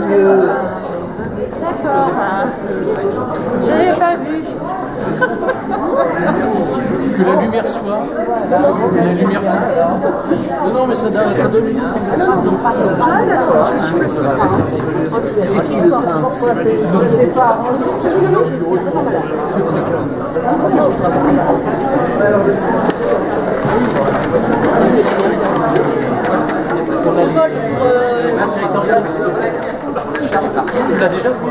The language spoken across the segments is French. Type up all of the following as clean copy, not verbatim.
mieux. D'accord. J'avais pas vu. Que la lumière soit, et la lumière non, non, mais ça donne une... Ah d'accord, je suis le Tu l'as déjà, toi?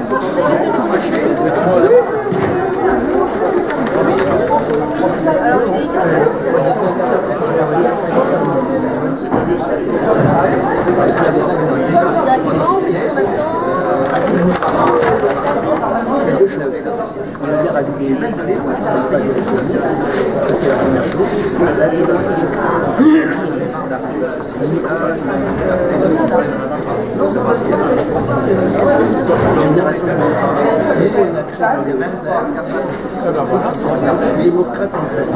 Ça, c'est démocrate en fait.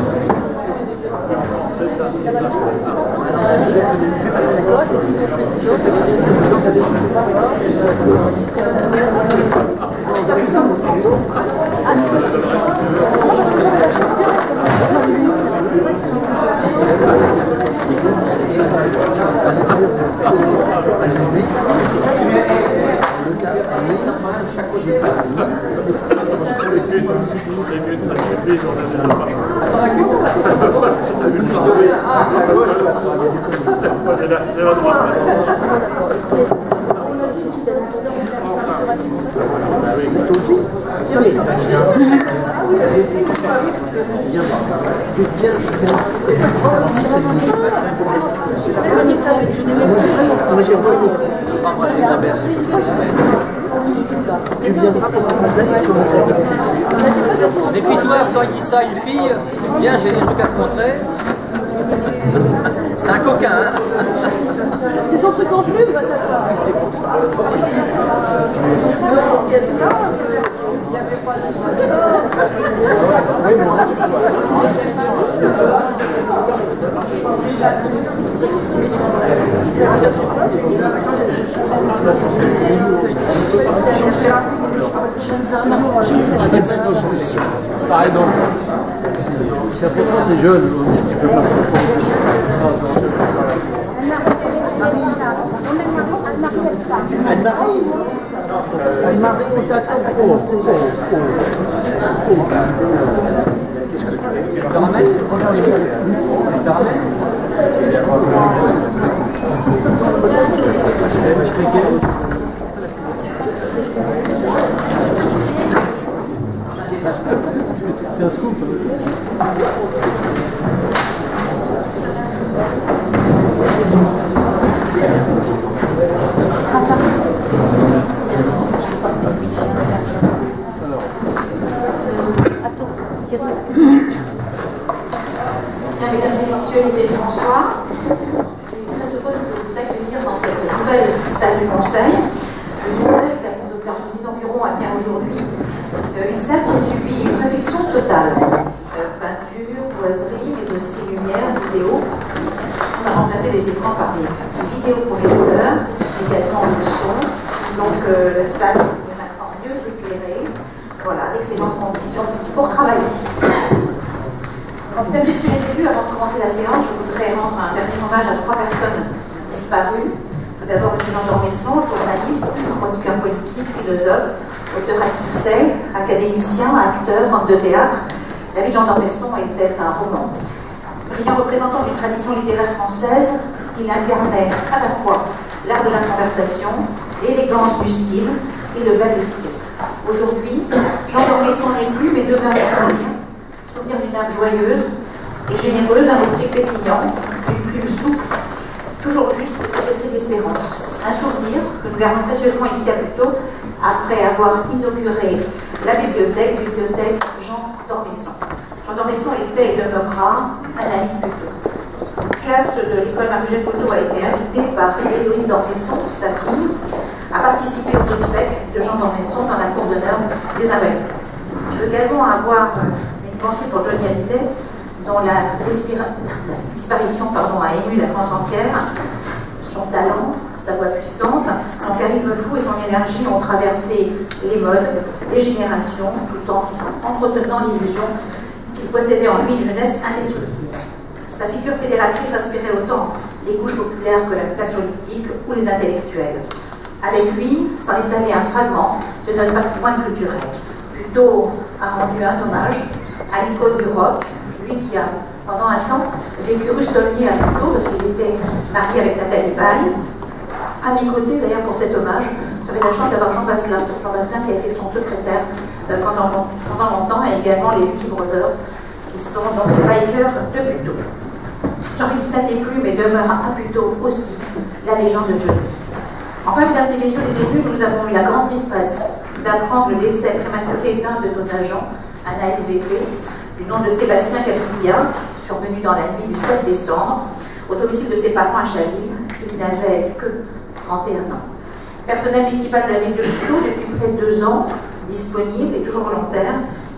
Tu viendras pour que vous ayez commencé. Défie-toi, quand il dit ça à une fille, viens, j'ai des trucs à te montrer. C'est un coquin, hein. C'est son truc en plume, ça Par exemple, c'est important, c'est jeune, si tu peux passer Anne-Marie, on t'attend pour. C'est un scoop. Bien, mesdames et messieurs les élus, bonsoir. Je suis très heureuse de vous accueillir dans cette nouvelle salle du Conseil. Je vous rappelle qu'à son docteur, nous inaugurons à bien aujourd'hui une salle qui a subi une réfection totale. Peinture, boiserie, mais aussi lumière, vidéo. On a remplacé les écrans par des vidéoprojecteurs, également le son. Donc la salle est maintenant mieux éclairée. Voilà, d'excellentes conditions pour travailler. Mesdames et messieurs les élus, avant de commencer la séance, je voudrais rendre un dernier hommage à 3 personnes disparues. Tout d'abord, M. Jean d'Ormesson, journaliste, chroniqueur politique, philosophe, auteur à succès, académicien, acteur, homme de théâtre. La vie de Jean d'Ormesson était un roman. Brillant représentant d'une tradition littéraire française, il incarnait à la fois l'art de la conversation, l'élégance du style et le bel esprit. Aujourd'hui, Jean d'Ormesson n'est plus, mais demeure souvenir d'une âme joyeuse et généreuse, d'un esprit pétillant, d'une plume souple, toujours juste et pétrie d'espérance. Un souvenir que nous gardons précieusement ici à Puteaux après avoir inauguré la bibliothèque Jean d'Ormesson. Jean d'Ormesson était et demeurera un ami de Puteaux. Une classe de l'école Marie-Eugène Puteaux a été invitée par Héloïse d'Ormesson, sa fille, à participer aux obsèques de Jean d'Ormesson dans la cour d'honneur des Invalides. Je veux également avoir une pensée pour Johnny Hallyday, dont la disparition a ému la France entière. Son talent, sa voix puissante, son charisme fou et son énergie ont traversé les modes, les générations, tout en entretenant l'illusion qu'il possédait en lui une jeunesse indestructible. Sa figure fédératrice inspirait autant les couches populaires que la classe politique ou les intellectuels. Avec lui, s'en est allé un fragment de notre patrimoine culturel. Plutôt a rendu un hommage à l'icône du rock, lui qui a pendant un temps vécu rue Saulnier à Puteaux, parce qu'il était marié avec Nathalie Baye. À mes côtés, d'ailleurs, pour cet hommage, j'avais la chance d'avoir Jean Basselin qui a été son secrétaire pendant longtemps, et également les Lucky Brothers, qui sont donc les bikers de Puteaux. Jean-Philippe Stan n'est plus, mais demeure à Puteaux aussi la légende de Johnny. Enfin, mesdames et messieurs les élus, nous avons eu la grande tristesse d'apprendre le décès prématuré d'un de nos agents, un ASVP, du nom de Sébastien Capilla, survenu dans la nuit du 7 décembre, au domicile de ses parents à Chaville. Il n'avait que 31 ans. Personnel municipal de la ville de Puteaux depuis près de 2 ans, disponible et toujours volontaire,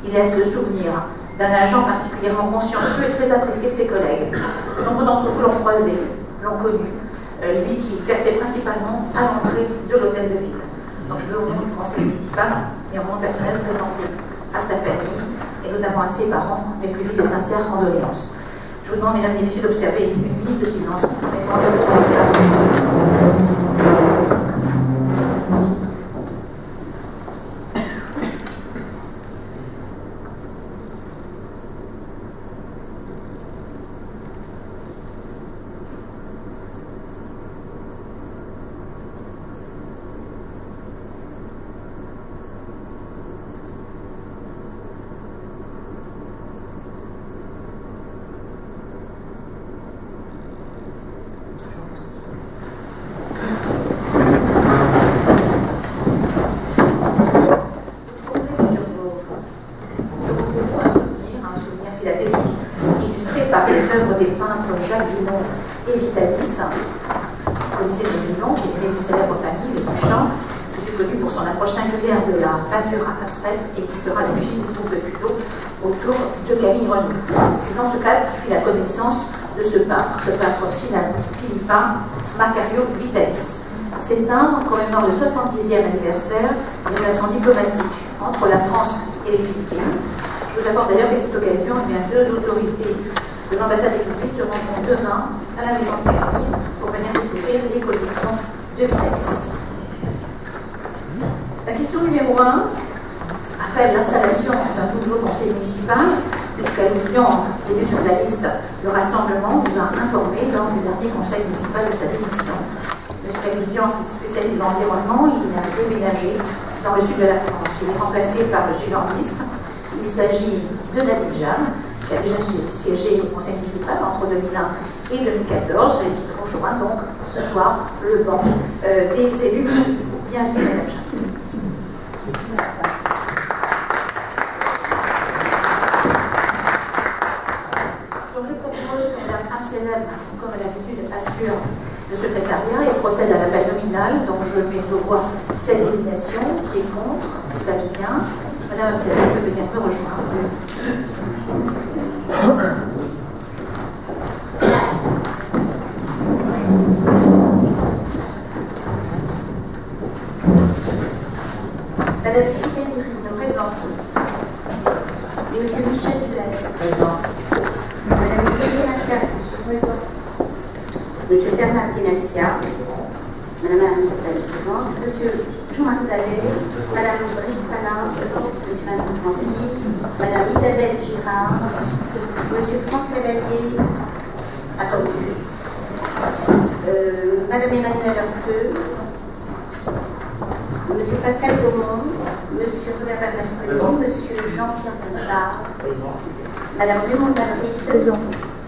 il laisse le souvenir d'un agent particulièrement consciencieux et très apprécié de ses collègues. Nombre d'entre vous l'ont croisé, l'ont connu, lui qui exerçait principalement à l'entrée de l'hôtel de ville. Donc je veux au nom du conseil municipal et au nom personnel présenter à sa famille et notamment à ses parents mes plus vives et sincères condoléances. Je vous demande, mesdames et messieurs, d'observer une minute de silence en mémoire de cette personne. Et qui sera l'origine du groupe de Puteaux autour de Camille Renaud. C'est dans ce cadre qu'il fit la connaissance de ce peintre philippin, Macario Vitalis. Cet timbre commémore le 70e anniversaire des relations diplomatiques entre la France et les Philippines. Je vous apporte d'ailleurs qu'à cette occasion, deux autorités de l'ambassade des Philippines se rendront demain à la maison de Camille pour venir découvrir les conditions de Vitalis. La question numéro 1 appelle l'installation d'un nouveau conseil municipal, puisqu'allusion début sur la liste, le Rassemblement nous a informé lors du dernier conseil municipal de sa démission. M. Allusion, spécialiste de l'environnement, il a déménagé dans le sud de la France. Il est remplacé par le sud-ordiste. Il s'agit de David Jam, qui a déjà siégé au conseil municipal entre 2001 et 2014, et qui rejoint donc ce soir le banc des élus municipaux. Bienvenue, Madame Jam. Comme à l'habitude, assure le secrétariat et procède à l'appel nominal. Donc je mets au voix cette désignation. Qui est contre? Qui s'abstient? Madame Amselem peut venir me rejoindre. Madame Frédéric nous présente. Monsieur Michel Blaise. Présent. Madame Juliana Ferry. Monsieur Bernard Guénassia, Madame la Présidente, Monsieur Jean-Marie Dallet, Madame Brigitte Panin, Monsieur Vincent Francky, Madame Isabelle Girard, Monsieur Franck Cavalier, Madame Emmanuelle Heurteux, Monsieur Pascal Gaumont, Monsieur Robert Mascoli, Monsieur Jean-Pierre Bouchard, Madame Raymond Darville,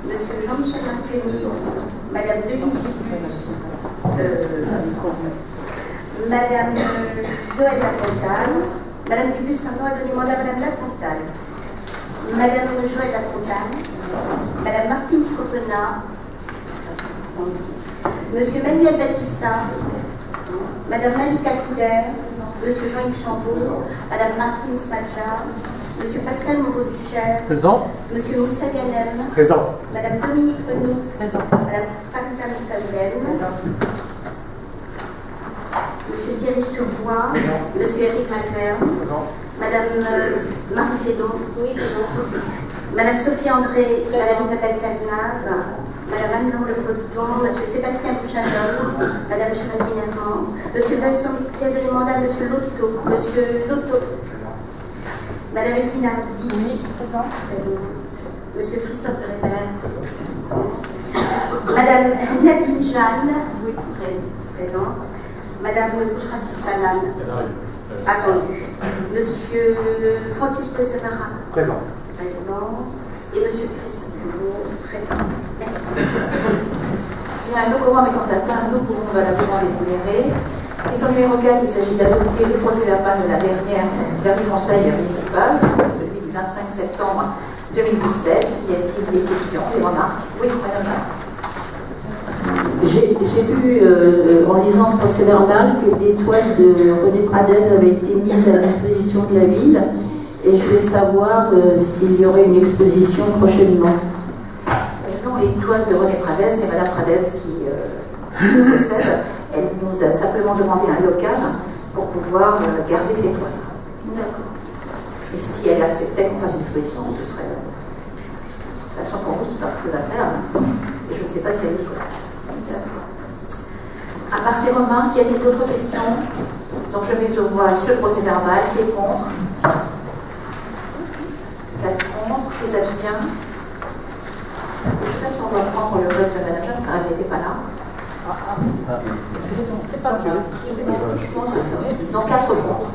Monsieur Jean-Michel Marconi, Madame Denise Dubus, Madame Joëlle Lafontaine, Madame Dubus, pardon, a donné mandat à Madame Lafontaine, Madame Joëlle Lafontaine, Madame Martine Copena, Monsieur Manuel Battista, Madame Malika Couder, Monsieur Jean-Yves Chambaud, Madame Martine Smadja, Monsieur Pascal Moreau-Duchère. Présent. Monsieur Moussa Ganem. Présent. Madame Dominique Renaud. Présent. Madame Farisa Messaoulen. Monsieur Thierry Surbois, Monsieur Eric Maclair, Madame Marie Fédon, Madame Sophie André, Madame Isabelle Cazenave, Madame Anne-Laure Le Breton, Monsieur Sébastien Bouchardon, Madame Géraldine Herman, Monsieur Vincent Victor de Mandat, Monsieur Lotto, Monsieur Lotto, Madame Étine Hardy, présente. Monsieur Christophe de Révert, Madame Nadine Jeanne, présente. Madame Bouchra Salam, attendue. Monsieur Francis Pesavara, présent. Et Monsieur Christophe Hugo, présent. Merci. Bien, le quorum étant atteint, nous pouvons valablement délibérer. Question numéro 4, il s'agit d'adopter le procès-verbal de la dernier conseil municipal, celui du 25 septembre 2017. Y a-t-il des questions, des remarques? Oui, madame. J'ai vu en lisant ce procès-verbal que des toiles de René Pradès avaient été mises à disposition de la ville et je voulais savoir s'il y aurait une exposition prochainement. Non, les toiles de René Pradès, c'est Madame Pradès qui possède. Elle nous a simplement demandé un local pour pouvoir garder ses toiles. D'accord. Et si elle acceptait qu'on fasse une exposition, ce serait de toute façon pour vous, c'est pas plus agréable. Et je ne sais pas si elle le souhaite. À part ces remarques, y a-t-il d'autres questions? Donc je mets au voie ce procès-verbal. Qui est contre? 4 contre. Qui s'abstient? Je ne sais pas si on doit prendre le vote de Mme Jeanne, car elle n'était pas là. C'est pas grave. Donc 4 contre.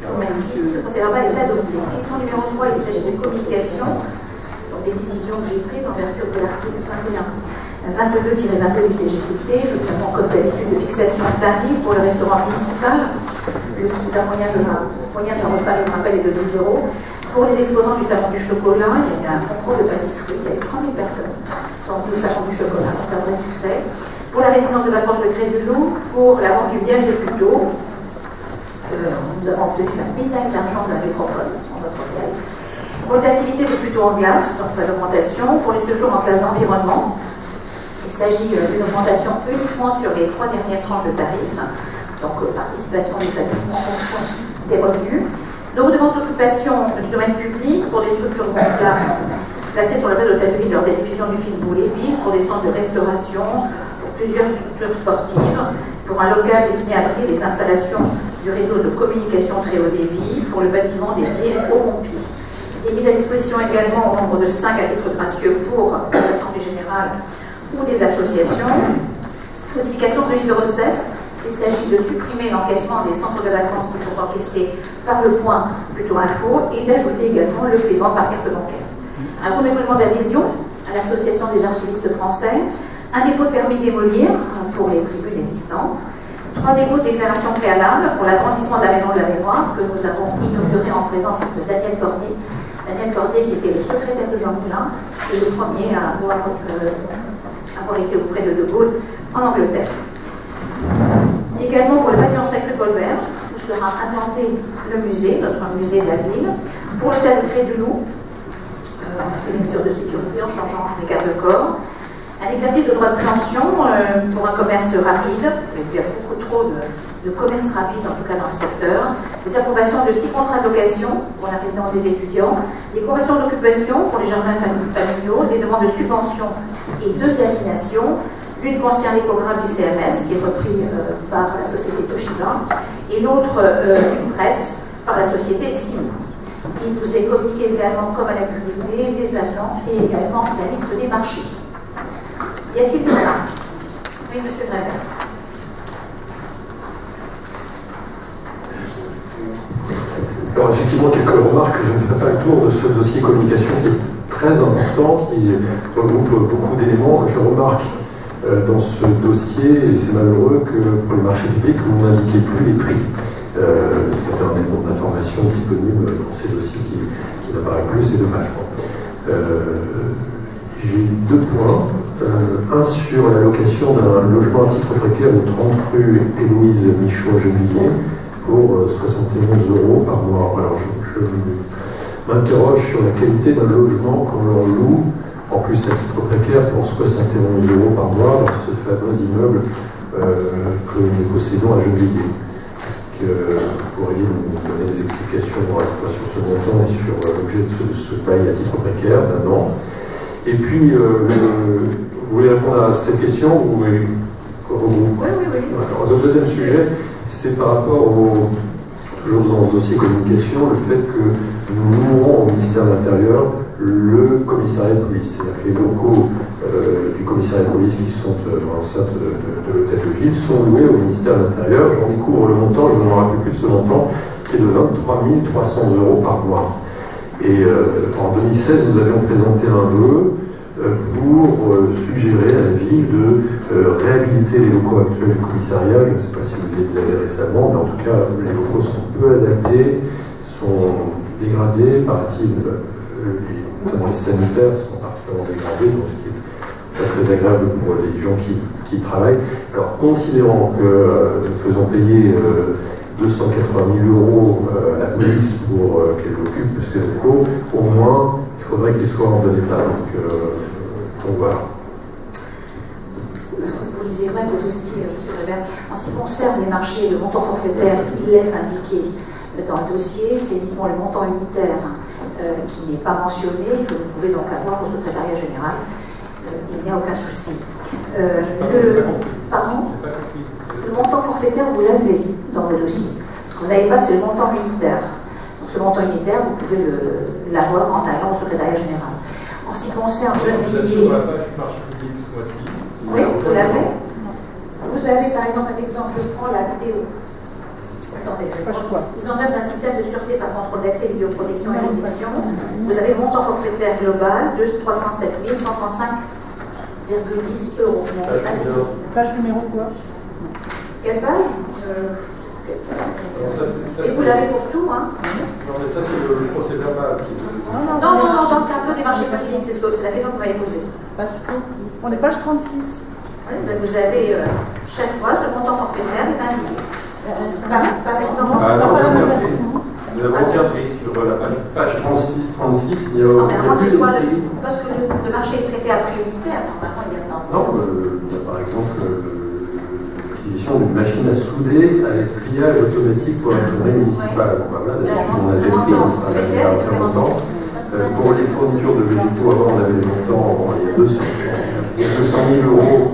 Je vous remercie. Ce procès-verbal est adopté. Question numéro 3, il s'agit de communication. Donc les décisions que j'ai prises en vertu de l'article 22-22 du CGCT, notamment comme d'habitude de fixation de tarifs pour le restaurant municipal. Le coût d'un moyen d'un repas, je me rappelle, est de 12 €. Pour les exposants du Salon du Chocolat, il y a eu un concours de pâtisserie. Il y a eu 30 000 personnes qui sont venues au Salon du Chocolat, donc un vrai succès. Pour la résidence de vacances de Cré-du-Loup, pour la vente du bien de Puteaux, nous avons obtenu la médaille d'argent de la métropole en notre hôtel. Pour les activités de Puteaux en glace, donc pas d'augmentation. Pour les séjours en classe d'environnement, il s'agit d'une augmentation uniquement sur les 3 dernières tranches de tarifs, donc participation des familles en fonction des revenus. Nos redevances d'occupation du domaine public pour des structures gonflables placées sur le bas d'hôtel de ville lors des diffusions du film Boulet-Ville, pour des centres de restauration, pour plusieurs structures sportives, pour un local destiné à abriter les installations du réseau de communication très haut débit, pour le bâtiment dédié aux pompiers. Des mises à disposition également au nombre de 5 à titre gracieux pour l'Assemblée générale ou des associations. Modification de registre de recettes. Il s'agit de supprimer l'encaissement des centres de vacances qui sont encaissés par le point Plutôt Info et d'ajouter également le paiement par carte bancaire. Un renouvellement d'adhésion à l'Association des archivistes français, un dépôt de permis de démolir pour les tribunes existantes, 3 dépôts de déclaration préalable pour l'agrandissement de la Maison de la Mémoire que nous avons inauguré en présence de Daniel Cordier. Daniel Cordier qui était le secrétaire de Jean Moulin et le premier à avoir été auprès de Gaulle en Angleterre. Également pour le pavillon Sacré-Paul-Vert, où sera implanté le musée, notre musée de la ville. Pour l'hôtel de Cré-du-Loup, les mesures de sécurité en changeant les gardes de corps. Un exercice de droit de préemption pour un commerce rapide. Il y a beaucoup trop de commerce rapide, en tout cas dans le secteur. Des approbations de 6 contrats de location pour la résidence des étudiants. Des conventions d'occupation pour les jardins familiaux. Des demandes de subventions et 2 aliénations. L'une concerne l'échographe du CMS, qui est repris par la société Toshiba, et l'autre une presse par la société Simon. Il vous est communiqué également, comme à l'habitude, des avenants et également la liste des marchés. Y a-t-il des remarques? Oui, monsieur Grével. Alors effectivement, quelques remarques. Je ne ferai pas le tour de ce dossier communication qui est très important, qui regroupe beaucoup d'éléments. Je remarque dans ce dossier, et c'est malheureux que pour les marchés publics, vous n'indiquez plus les prix. C'est un élément d'information disponible dans ces dossiers qui n'apparaît plus, c'est dommage. J'ai 2 points. Un sur la location d'un logement à titre précaire au 30 rue Héloïse Michaud-Genvilliers pour 71 € par mois. Alors je m'interroge sur la qualité d'un logement qu'on leur loue, en plus à titre précaire, pour 71 € par mois dans ce fameux immeuble que nous possédons à Gennevilliers. vous pourriez nous donner des explications à la fois sur ce montant et sur l'objet de ce bail à titre précaire d'1 an. Et puis, vous voulez répondre à cette question ou Oui. Alors, le deuxième sujet, c'est par rapport toujours dans ce dossier communication, le fait que nous louerons au ministère de l'Intérieur le commissariat de police. C'est-à-dire que les locaux du commissariat de police qui sont dans l'enceinte de l'hôtel de ville sont loués au ministère de l'Intérieur. J'en découvre le montant, je ne me rappelle plus de ce montant, qui est de 23 300 € par mois. Et en 2016, nous avions présenté un vœu pour suggérer à la ville de réhabiliter les locaux actuels du commissariat. Je ne sais pas si vous y êtes allé récemment, mais en tout cas, les locaux sont peu adaptés, sont dégradés, paraît-il, notamment les sanitaires sont particulièrement dégradés, donc ce qui est pas très agréable pour les gens qui y travaillent. Alors, considérant que nous faisons payer 280 000 € à la police pour qu'elle occupe ces locaux, au moins, il faudrait qu'ils soient en bon état. Donc voilà. Vous lisez bien le dossier, M. Rébert. En ce qui concerne les marchés, le montant forfaitaire, il est indiqué dans le dossier. C'est uniquement le montant unitaire qui n'est pas mentionné, que vous pouvez donc avoir au secrétariat général. Il n'y a aucun souci. Pardon ? Le montant forfaitaire, vous l'avez dans vos dossiers. Ce que vous n'avez pas, c'est le montant unitaire. Donc ce montant unitaire, vous pouvez l'avoir en allant au secrétariat général. En ce qui concerne Gennevilliers... Oui, vous l'avez. Vous avez par exemple un exemple, je prends la vidéo. Attendez, je prends. Mise en œuvre d'un système de sûreté par contrôle d'accès, vidéoprotection et détection. Vous avez le montant forfaitaire global de 307 135,10 €. Page numéro quoi? Quelle page Et vous l'avez pour tout, hein? Non, mais ça, c'est le procès verbal. Non, dans le tableau des marchés publics, c'est la question que vous m'avez posée. Page 36. On est page 36. Oui, ben vous avez chaque fois le montant forfaitaire est indiqué. Par exemple, nous avons observé sur la page 36, il y a plus parce que le marché est traité à prioritaire, normalement il y a pas. Non, il y a par exemple l'utilisation d'une machine à souder avec triage automatique pour l'imprimerie municipale. Bon, ben là, d'habitude, on avait pris, ça n'avait aucun montant. Pour les fournitures de végétaux, avant, on avait les montants, il y a 200 000 €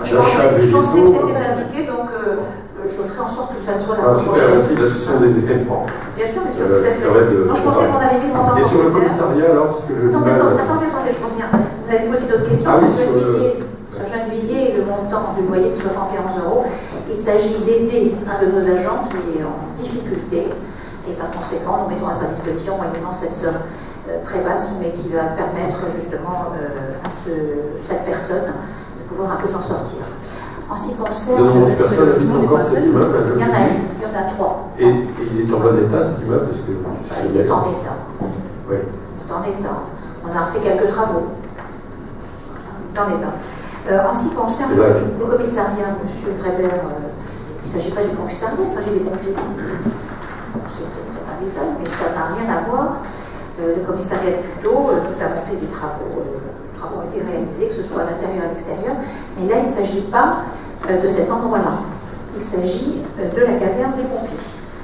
d'achat de végétaux. Je pensais que c'était indiqué, donc je ferai en sorte que ça soit la super, aussi, parce que ce sont des éléments. Bien sûr, tout à fait. Non, je pensais qu'on avait mis le montant. Et sur le commissariat, alors, parce que je... Attendez, je reviens. Vous avez posé d'autres questions sur Gennevilliers et le montant du loyer de 71 €. Il s'agit d'aider un de nos agents qui est en difficulté, et par conséquent, nous mettons à sa disposition moyennant cette somme très basse, mais qui va permettre justement à cette personne de pouvoir un peu s'en sortir. En ce qui concerne... De nombreuses personnes habitent encore cet immeuble. Il y en a 3. Et il est en bon état cet immeuble parce que... Il est en état. Oui. Il est en état. On a refait quelques travaux. Il est en état. En ce qui concerne le commissariat, M. Grébert, il ne s'agit pas du commissariat, il s'agit des pompiers. C'est un détail, mais ça n'a rien à voir. Le commissariat plutôt, nous avons fait des travaux. Les travaux ont été réalisés, que ce soit à l'intérieur et à l'extérieur. Mais là, il ne s'agit pas de cet endroit-là. Il s'agit de la caserne des pompiers.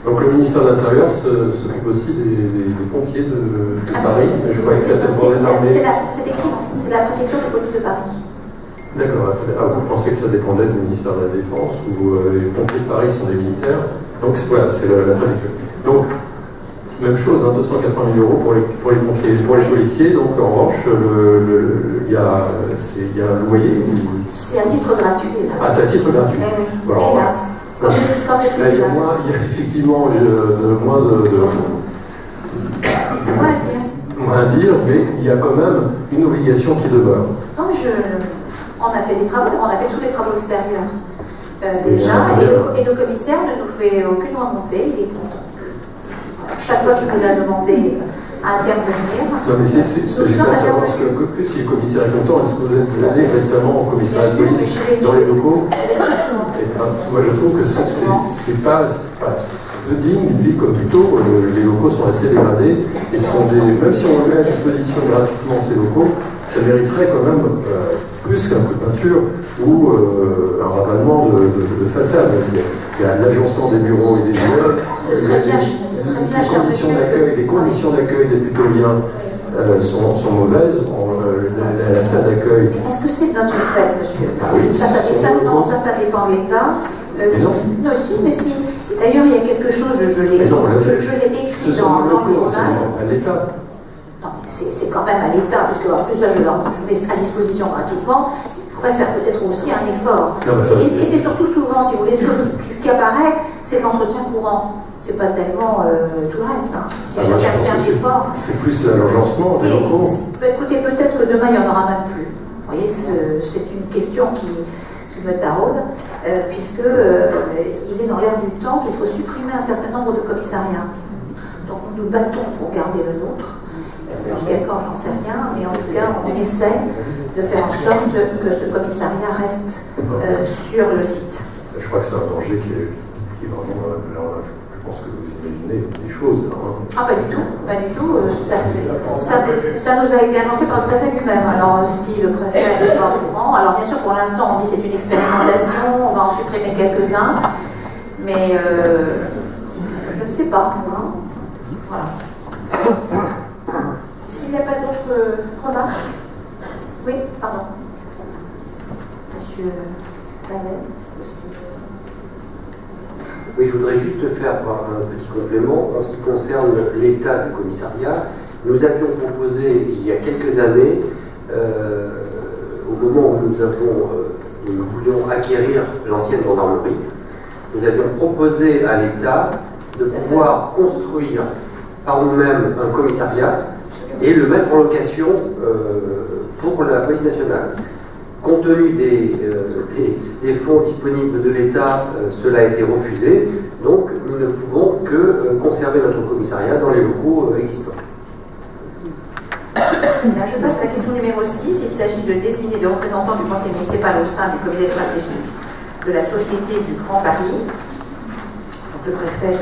Donc le ministère de l'Intérieur s'occupe aussi des pompiers de Paris. Je crois que c'était pour les armées. C'est écrit, c'est la préfecture de police de Paris. D'accord. Je pensais que ça dépendait du ministère de la Défense, où les pompiers de Paris sont des militaires. Donc voilà, c'est la préfecture. Donc, même chose, 280 000 € pour les pompiers, pour les policiers. Donc en revanche, il y a un loyer. C'est à titre gratuit. Ah, c'est à titre gratuit. Oui. Voilà. Hélas. Il y a effectivement moins à dire, mais il y a quand même une obligation qui demeure. Non, mais on a fait des travaux, on a fait tous les travaux extérieurs déjà, et le commissaire ne nous fait aucune remontée, il est content. Chaque fois qu'il nous a demandé à intervenir. Non, mais c'est pour savoir si le commissaire est content. Est-ce que vous êtes allé récemment au commissariat de police dans les locaux? Moi, je trouve que c'est pas peu digne, une ville comme plutôt, les locaux sont assez dégradés, et même si on met à disposition gratuitement ces locaux, ça mériterait quand même plus qu'un coup de peinture ou un ravalement de façade. il y a l'agencement des bureaux et des jouets, les conditions d'accueil des plutoniens sont mauvaises. La salle d'accueil. Est-ce que c'est de notre fait, monsieur? Oui, ça dépend de l'État. Non, si, mais si. D'ailleurs, il y a quelque chose, je l'ai écrit dans le journal. À l'État. Non, mais c'est quand même à l'État, parce que en plus, là, je mets à disposition gratuitement. Il pourrait faire peut-être aussi un effort. Et c'est surtout souvent, si vous voulez, ce qui apparaît, c'est l'entretien courant. C'est pas tellement tout le reste. Hein. Si chacun fait un effort. C'est plus l'agencement des locaux. Écoutez, peut-être que demain, il n'y en aura même plus. Vous voyez, c'est une question qui me taraude, puisque il est dans l'air du temps qu'il faut supprimer un certain nombre de commissariats. Donc nous nous battons pour garder le nôtre. Dans quel camp, j'en sais rien, mais en tout cas, on essaie de faire en sorte que ce commissariat reste sur le site. Je crois que c'est un danger qui est vraiment... Je pense que vous imaginez des choses. Ah, pas du tout, pas du tout. Ça nous a été annoncé par le préfet lui-même. Alors, si le préfet n'est pas au courant, alors bien sûr, pour l'instant, on dit c'est une expérimentation, on va en supprimer quelques-uns, mais je ne sais pas. Hein. Voilà. S'il n'y a pas d'autres remarques. Oui, pardon. Monsieur Ballet. Oui, je voudrais juste faire un petit complément en ce qui concerne l'état du commissariat. Nous avions proposé il y a quelques années, au moment où nous voulions acquérir l'ancienne gendarmerie, nous avions proposé à l'État de pouvoir construire par nous-mêmes un commissariat et le mettre en location pour la police nationale. Compte tenu des fonds disponibles de l'État, cela a été refusé, donc nous ne pouvons que conserver notre commissariat dans les locaux existants. Je passe à la question numéro 6. Il s'agit de désigner des représentants du conseil municipal au sein du comité stratégique de la Société du Grand Paris. Donc, le préfet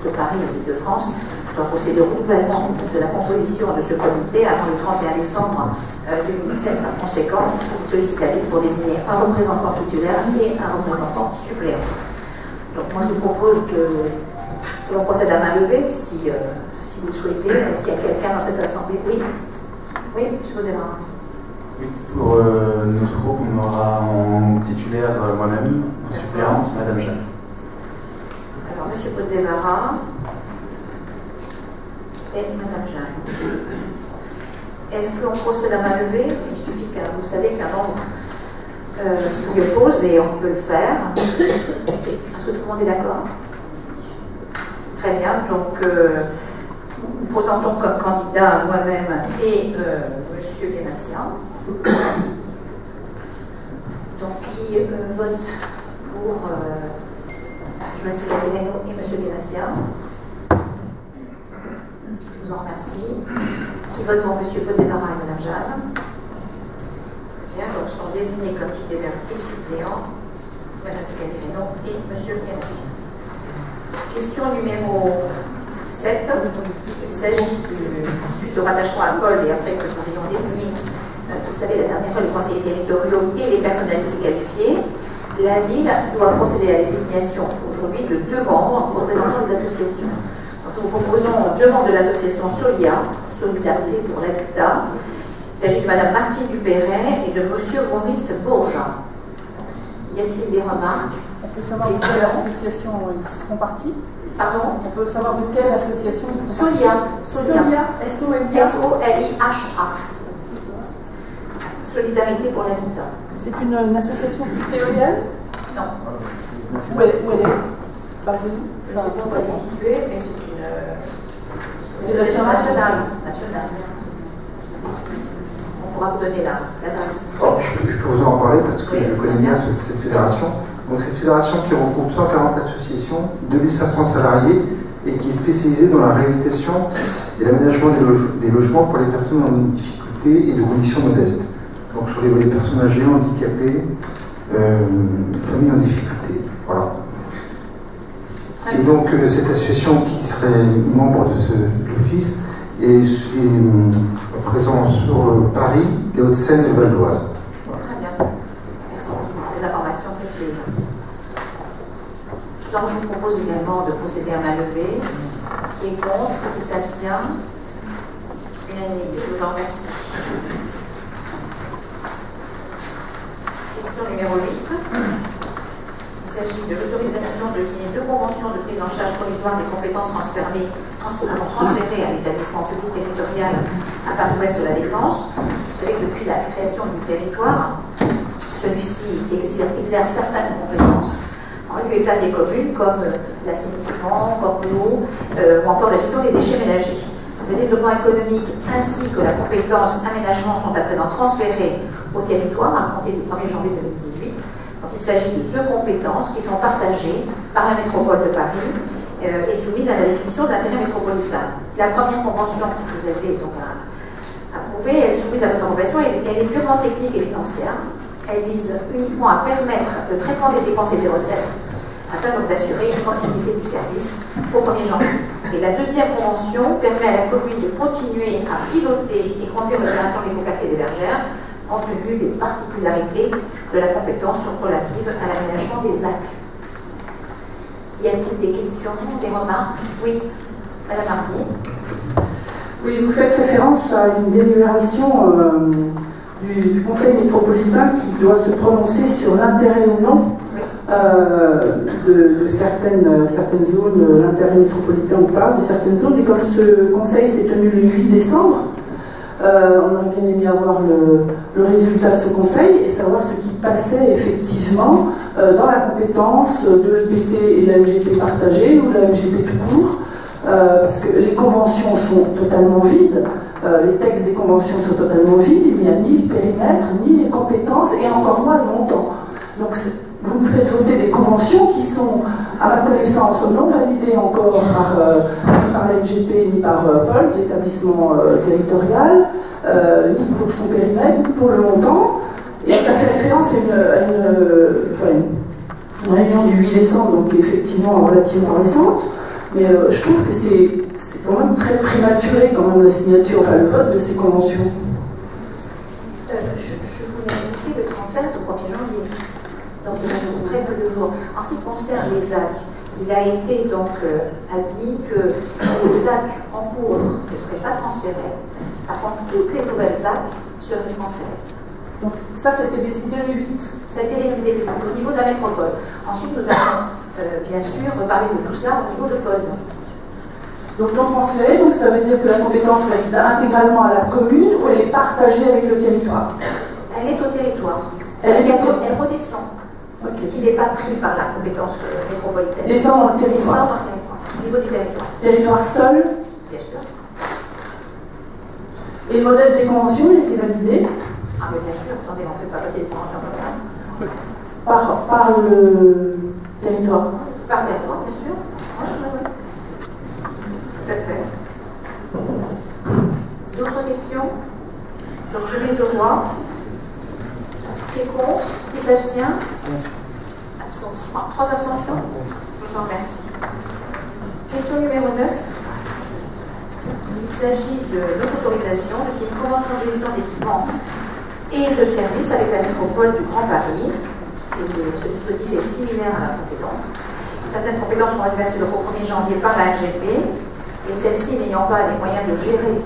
de Paris et d'Île-de-France doit procéder au renouvellement de la composition de ce comité avant le 31 décembre 2017. Par conséquent, il sollicite la ville pour désigner un représentant titulaire et un représentant suppléant. Donc moi je vous propose que l'on procède à main levée si vous le souhaitez. Est-ce qu'il y a quelqu'un dans cette assemblée? Oui. Oui, je vous démarre. Oui, pour notre groupe, on aura en titulaire moi-même, en suppléante, Madame Jeanne. Alors, M. Pozzevara et Madame Jeanne. Est-ce qu'on procède à main levée? Il suffit que vous savez qu'un nombre s'y oppose et on peut le faire. Est-ce que tout le monde est d'accord? Très bien, donc nous présentons comme candidat moi-même et M. Guénassian. Donc qui vote pour Joël Segadéreno et M. Guénassian? Je vous en remercie. Qui vote pour M. Pozzevara et Mme Jeanne? Bien, donc sont désignés comme titulaires et suppléants Mme Segadéreno et M. Guénassian. Question numéro 7. Il s'agit, suite au rattachement à Paul et après que nous ayons désigné, vous le savez, la dernière fois, les conseillers territoriaux et les personnalités qualifiées, la ville doit procéder à la désignation aujourd'hui de 2 membres représentant les associations. Donc, nous proposons 2 membres de l'association Solia, Solidarité pour l'Habitat. Il s'agit de Mme Martine Dupéret et de M. Maurice Bourgeat. Y a-t-il des remarques? On peut savoir de quelle association ils font partie? Pardon? On peut savoir de quelle association ils font partie? Solia. S-O-L-I-A. S-O-L-I-H-A. Solidarité pour l'habitat. C'est une association éolienne? Non. Où elle est? Basée où? Je ne sais pas où elle est située, mais c'est une association nationale. On pourra vous donner l'adresse. Oh, je peux vous en parler parce que je connais bien cette fédération. Donc cette fédération qui regroupe 140 associations, 2500 salariés et qui est spécialisée dans la réhabilitation et l'aménagement des logements pour les personnes en difficulté et de conditions modestes. Donc sur les volets personnes âgées, handicapées, familles en difficulté. Voilà. Et donc cette association qui serait membre de l'office est présente sur Paris, les Hauts-de-Seine et Val d'Oise. Très bien. Merci pour ces informations précieuses. Donc je vous propose également de procéder à main levée. Qui est contre? Qui s'abstient? Unanimité. Je vous en remercie. Question numéro 8. Il s'agit de l'autorisation de signer 2 conventions de prise en charge provisoire des compétences transférées à l'établissement public territorial à Paris-Ouest de la Défense. Vous savez que depuis la création du territoire, celui-ci exerce certaines compétences en lieu et place des communes, comme l'assainissement, comme l'eau, ou encore la gestion des déchets ménagers. Le développement économique ainsi que la compétence aménagement sont à présent transférés au territoire à compter du 1er janvier 2018. Donc, il s'agit de 2 compétences qui sont partagées par la métropole de Paris et soumises à la définition de l'intérêt métropolitain. La première convention que vous avez donc approuvée, elle est soumise à votre approbation, elle est purement technique et financière. Elle vise uniquement à permettre le traitement des dépenses et des recettes afin donc d'assurer une continuité du service au 1er janvier. Et la deuxième convention permet à la commune de continuer à piloter et conduire l'opération des quartiers des bergères compte tenu des particularités de la compétence relative à l'aménagement des ZAC. Y a-t-il des questions, des remarques? Oui, Madame Hardy. Oui, vous faites référence à une délibération du Conseil métropolitain qui doit se prononcer sur l'intérêt ou non de certaines zones, l'intérêt métropolitain ou pas, de certaines zones. Et comme ce Conseil s'est tenu le 8 décembre, on aurait bien aimé avoir le résultat de ce Conseil et savoir ce qui passait effectivement dans la compétence de l'EPT et de la MGP partagée ou de la MGP tout court, parce que les conventions sont totalement vides. Les textes des conventions sont totalement vides, il n'y a ni le périmètre, ni les compétences, et encore moins le montant. Donc vous me faites voter des conventions qui sont, à ma connaissance, non validées encore ni par la MGP, ni par Paul, l'établissement territorial, ni pour son périmètre, ni pour le montant. Et ça fait référence à une réunion du 8 décembre, donc effectivement relativement récente. Mais je trouve que c'est quand même très prématuré, quand même, la signature, enfin le vote de ces conventions. Je voulais indiquer le transfert au 1er janvier, donc il reste très peu de jours. En ce qui concerne les ZAC, il a été donc admis que les ZAC en cours ne seraient pas transférés. Par contre, toutes les nouvelles ZAC seraient transférées. Donc ça, c'était décidé le 8. Ça a été décidé le 8 au niveau de la métropole. Ensuite, nous allons bien sûr parler de tout cela au niveau de Paul. Donc non transférée, donc ça veut dire que la compétence reste intégralement à la commune ou elle est partagée avec le territoire? Elle est au territoire. Elle redescend. Okay. Ce qui n'est pas pris par la compétence métropolitaine. Descend dans le territoire. Descend dans le territoire, au niveau du territoire. Territoire seul? Bien sûr. Et le modèle des conventions, il a été validé? Ah mais bien sûr, attendez, on ne fait pas passer des conventions comme ça. Par le territoire? Par le territoire, bien sûr. Oui. Tout à fait. D'autres questions? Donc je mets au voix. Qui est contre? Qui s'abstient? 3 abstentions? Je vous en remercie. Question numéro 9. Il s'agit de l'autorisation de signer une convention de gestion d'équipement et de services avec la métropole du Grand Paris. Ce dispositif est similaire à la précédente. Certaines compétences sont exercées le 1er janvier par la MGP et celle-ci n'ayant pas les moyens de gérer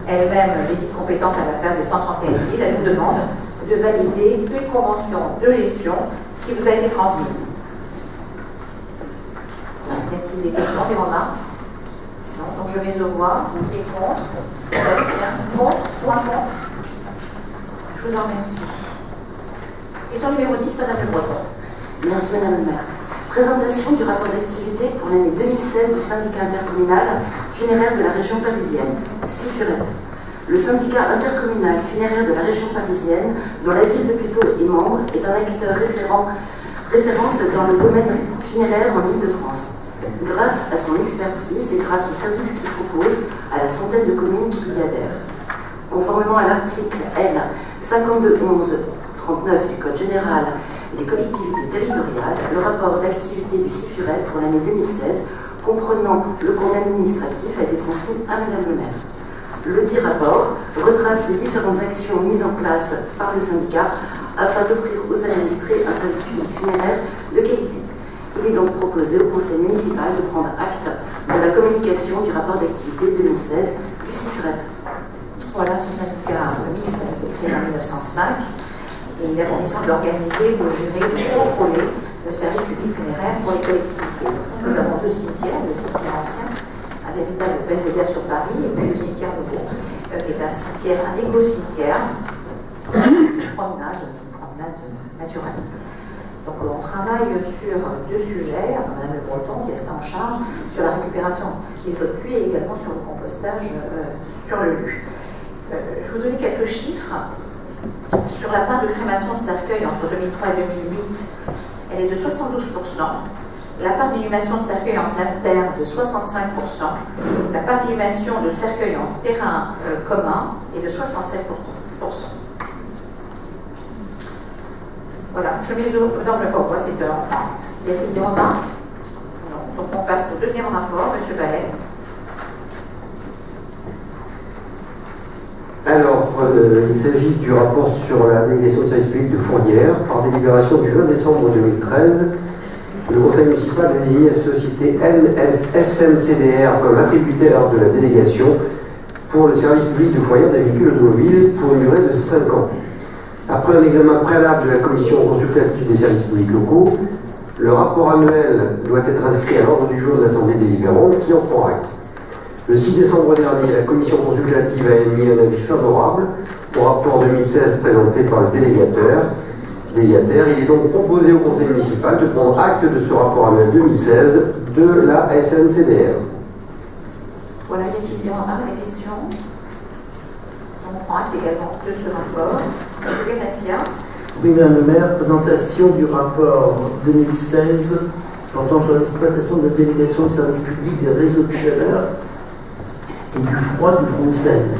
elle-même les dites compétences à la place des 131 villes, elle nous demande de valider une convention de gestion qui vous a été transmise. Y a-t-il des questions, des remarques? Non, donc je mets au voix. Qui est contre? Qui s'abstient? Contre ou un contre? Je vous en remercie. Question numéro 10, Madame Le Breton. Merci Madame le maire. Présentation du rapport d'activité pour l'année 2016 du syndicat intercommunal funéraire de la région parisienne, SIFUREP. Le syndicat intercommunal funéraire de la région parisienne, dont la ville de Puteaux est membre, est un acteur référence dans le domaine funéraire en Île-de-France. Grâce à son expertise et grâce aux services qu'il propose à la centaine de communes qui y adhèrent. Conformément à l'article L. 5211-39 du Code général des collectivités territoriales, le rapport d'activité du SIFUREP pour l'année 2016, comprenant le compte administratif, a été transmis à Madame le maire. Le dit rapport retrace les différentes actions mises en place par le syndicat afin d'offrir aux administrés un service public funéraire de qualité. Il Il est donc proposé au conseil municipal de prendre acte de la communication du rapport d'activité 2016 du CIFREP. Voilà, ce syndicat mixte a été créé en 1905 et il a pour mission de l'organiser, de gérer, de contrôler le service public funéraire pour les collectivités. Nous avons deux cimetières, le cimetière ancien, un véritable belvédère sur Paris, et puis le cimetière nouveau, qui est un cimetière, un éco-cimetière, une promenade naturelle. Donc on travaille sur deux sujets, Madame Le Breton qui a ça en charge, sur la récupération des eaux de pluie et également sur le compostage sur le lieu. Je vais vous donner quelques chiffres. Sur la part de crémation de cercueil entre 2003 et 2008, elle est de 72%. La part d'inhumation de cercueil en pleine terre de 65%. La part d'inhumation de cercueil en terrain commun est de 67%. Voilà, chemise au... Non, je ne sais pas pourquoi, c'est en pente. Y a-t-il des remarques? Non. Donc on passe au deuxième rapport, M. Ballet. Alors, il s'agit du rapport sur la délégation de service public de Fournières. Par délibération du 20 décembre 2013, le conseil municipal a désigné la société SNCDR comme attributaire de la délégation pour le service public de Fournières des véhicules automobiles pour une durée de 5 ans. Après un examen préalable de la commission consultative des services publics locaux, le rapport annuel doit être inscrit à l'ordre du jour de l'Assemblée délibérante qui en prend acte. Le 6 décembre dernier, la commission consultative a émis un avis favorable au rapport 2016 présenté par le délégataire. Il est donc proposé au conseil municipal de prendre acte de ce rapport annuel 2016 de la SNCDR. Voilà, y a-t-il des remarques, des questions? On prend acte également de ce rapport. M. Ganassia. Oui, Madame le maire, présentation du rapport 2016 portant sur l'exploitation de la délégation de service public des réseaux de chaleur et du froid du front de Seine.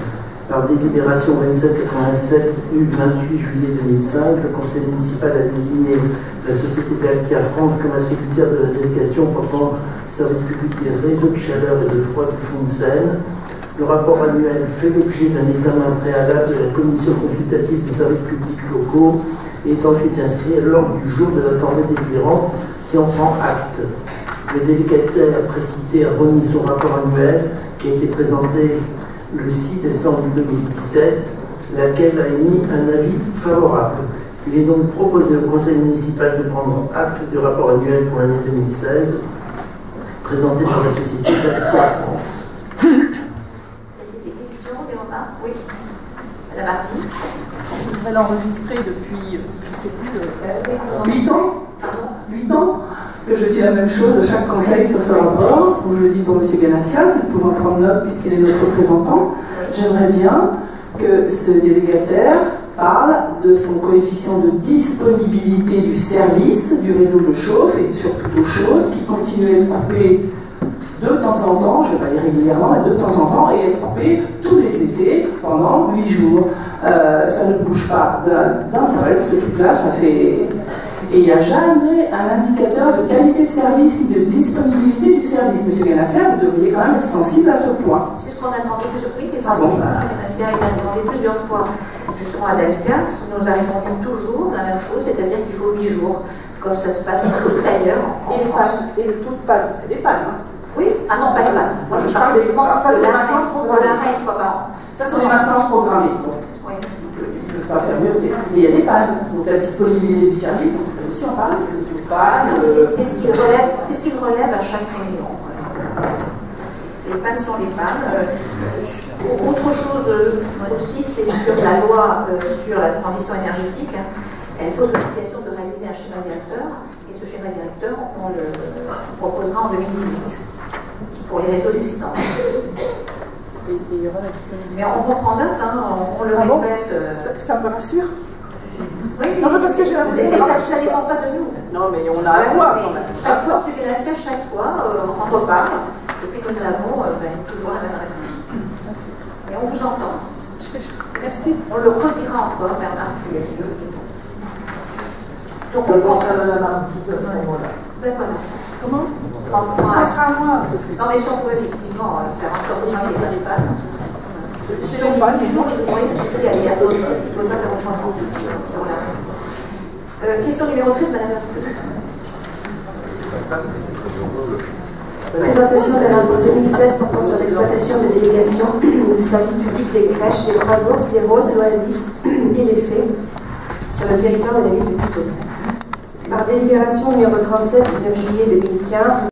Par délibération 2787 du 28 juillet 2005, le conseil municipal a désigné la société Belkia France comme attributaire de la délégation portant service public des réseaux de chaleur et de froid du front de Seine. Le rapport annuel fait l'objet d'un examen préalable de la commission consultative des services publics locaux et est ensuite inscrit à l'ordre du jour de l'Assemblée délibérante qui en prend acte. Le délégataire précité a remis son rapport annuel qui a été présenté le 6 décembre 2017, laquelle a émis un avis favorable. Il est donc proposé au conseil municipal de prendre acte du rapport annuel pour l'année 2016 présenté par la société Belkia France. Oui. Madame Hardy. Je voudrais l'enregistrer depuis, je ne sais plus, 8 ans. 8 ans que je dis la même chose à chaque conseil sur ce rapport, où je dis pour M. Ganassia, c'est de pouvoir prendre note puisqu'il est notre représentant. J'aimerais bien que ce délégataire parle de son coefficient de disponibilité du service, du réseau de chauffe et surtout d'eau chaude qui continue à être coupé de temps en temps, je ne vais pas dire régulièrement, mais de temps en temps, et être coupé tous les étés pendant 8 jours. Ça ne bouge pas d'un poil, ce truc-là, ça fait... Et il n'y a jamais un indicateur de qualité de service, de disponibilité du service. Monsieur Ganassia, vous devriez quand même être sensible à ce point. C'est ce qu'on a demandé plusieurs fois, qui est sensible. Monsieur Ganassia, il a demandé plusieurs fois, justement à Belkia, qui nous a répondu toujours la même chose, c'est-à-dire qu'il faut 8 jours, comme ça se passe partout ailleurs en France. Et le taux de panne, c'est des pannes, hein. Oui, ah non, pas les pannes. Moi, je parle de l'arrêt une fois par an. Ça, c'est les maintenances programmées. Oui. Je ne peux pas faire mieux. Mais il y a des pannes. Donc la disponibilité du service, on peut aussi en parler. C'est ce qu'il relève à chaque réunion. Les pannes sont les pannes. Autre chose aussi, c'est sur la loi sur la transition énergétique. Elle pose l'obligation de réaliser un schéma directeur. Et ce schéma directeur, on le proposera en 2018 pour les réseaux existants. Mais on reprend note, hein, on le répète. Ça me rassure. Oui, non, mais parce que ça ne dépend pas de nous. Non, mais on a à voir. Chaque fois, M. Ganassia, chaque fois, on reparle. Et puis nous avons toujours la même réponse. Et on vous entend. Merci. On le redira encore, Bernard Pugliese. Donc on pense à Mme Marquis à ce moment-là. Ben voilà. Comment? Non, mais si on peut effectivement faire en sorte qu'il n'y ait pas de panne. Sur les 10 jours, il devrait expliquer à la auditrice qu'il ne peut pas faire autrement sur l'arrêt. Question numéro 13, Madame Marquis. Présentation d'un rapport 2016 portant sur l'exploitation des délégations du service public des crèches, les Trois Ours, les Roses, l'Oasis et les Fées sur le territoire de la ville de Puteaux. Par délibération numéro 37 du 9 juillet 2015,